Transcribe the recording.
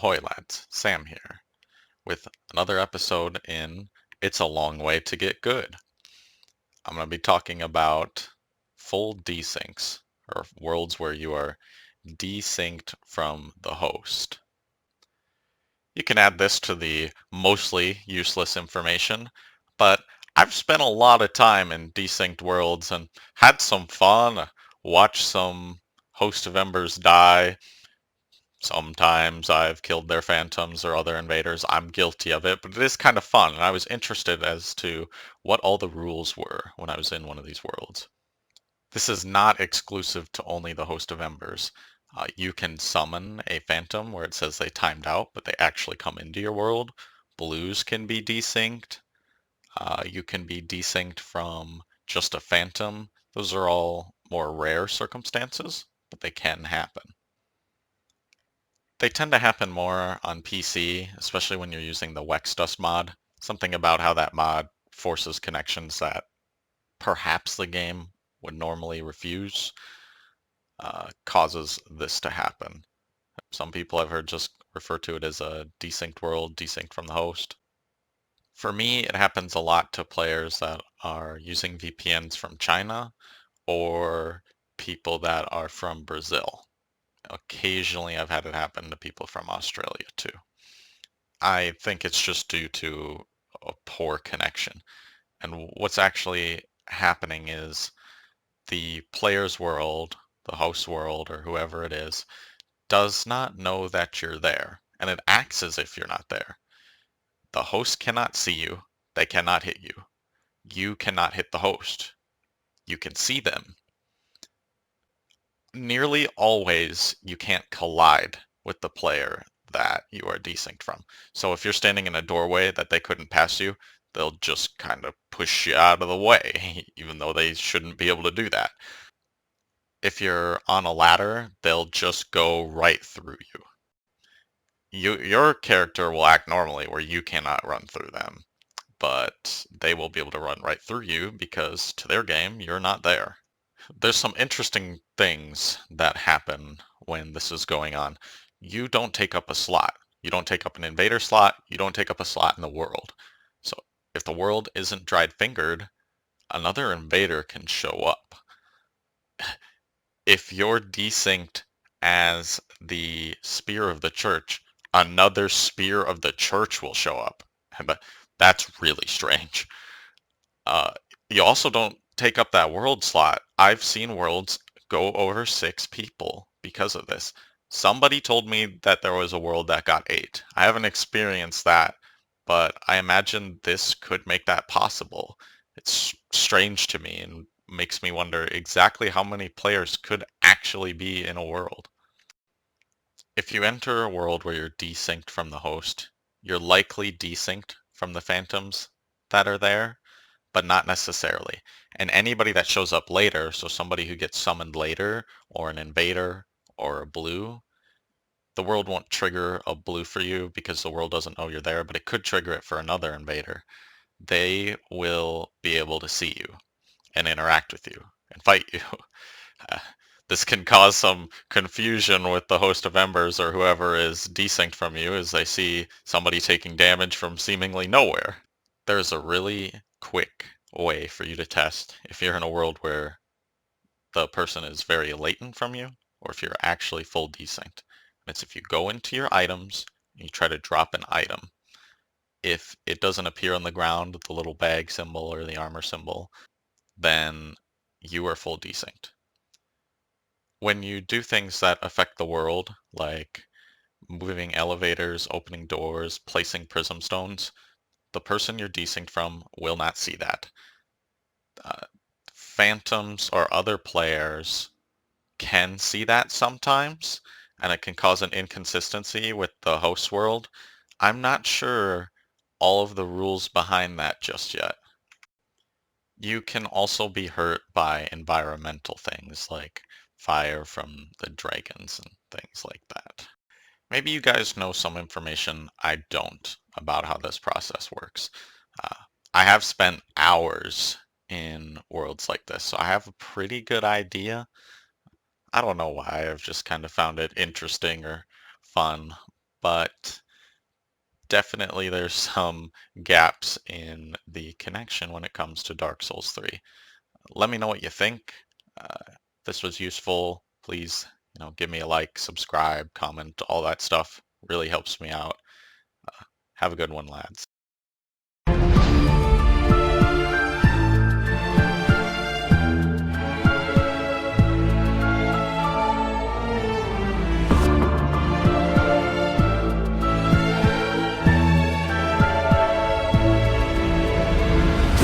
Ahoy lads, Sam here, with another episode in It's a Long Way to Get Good. I'm going to be talking about full desyncs, or worlds where you are desynced from the host. You can add this to the mostly useless information, but I've spent a lot of time in desynced worlds and had some fun, watched some host of embers die. Sometimes I've killed their phantoms or other invaders. I'm guilty of it, but it is kind of fun, and I was interested as to what all the rules were when I was in one of these worlds. This is not exclusive to only the Host of Embers. You can summon a phantom where it says they timed out, but they actually come into your world. Blues can be desynced. You can be desynced from just a phantom. Those are all more rare circumstances, but they can happen. They tend to happen more on PC, especially when you're using the Wexdust mod. Something about how that mod forces connections that perhaps the game would normally refuse causes this to happen. Some people I've heard just refer to it as a desynced world, desynced from the host. For me, it happens a lot to players that are using VPNs from China or people that are from Brazil. Occasionally, I've had it happen to people from Australia too. I think it's just due to a poor connection. And what's actually happening is the player's world, the host world, or whoever it is, does not know that you're there. And it acts as if you're not there. The host cannot see you. They cannot hit you. You cannot hit the host. You can see them. Nearly always, you can't collide with the player that you are desynced from. So if you're standing in a doorway that they couldn't pass you, they'll just kind of push you out of the way, even though they shouldn't be able to do that. If you're on a ladder, they'll just go right through you. Your character will act normally where you cannot run through them, but they will be able to run right through you because to their game, you're not there. There's some interesting things that happen when this is going on. You don't take up a slot. You don't take up an invader slot. You don't take up a slot in the world. So if the world isn't dried fingered, another invader can show up. If you're desynced as the spear of the church, another spear of the church will show up. And that's really strange. You also don't take up that world slot. I've seen worlds go over 6 people because of this. Somebody told me that there was a world that got 8. I haven't experienced that, but I imagine this could make that possible. It's strange to me and makes me wonder exactly how many players could actually be in a world. If you enter a world where you're desynced from the host, you're likely desynced from the phantoms that are there, but not necessarily. And anybody that shows up later, so somebody who gets summoned later, or an invader, or a blue, the world won't trigger a blue for you because the world doesn't know you're there, but it could trigger it for another invader. They will be able to see you and interact with you and fight you. This can cause some confusion with the host of embers or whoever is desynced from you as they see somebody taking damage from seemingly nowhere. There's a really quick way for you to test if you're in a world where the person is very latent from you or if you're actually full desynced. And it's if you go into your items and you try to drop an item. If it doesn't appear on the ground with the little bag symbol or the armor symbol, then you are full desynced. When you do things that affect the world, like moving elevators, opening doors, placing prism stones, the person you're desynced from will not see that. Phantoms or other players can see that sometimes, and it can cause an inconsistency with the host world. I'm not sure all of the rules behind that just yet. You can also be hurt by environmental things like fire from the dragons and things like that. Maybe you guys know some information I don't about how this process works. Uh, I have spent hours in worlds like this, so I have a pretty good idea. I don't know why, I've just kind of found it interesting or fun, but definitely there's some gaps in the connection when it comes to Dark Souls 3. Let me know what you think. If this was useful, please, give me a like, subscribe, comment, all that stuff really helps me out. Have a good one, lads.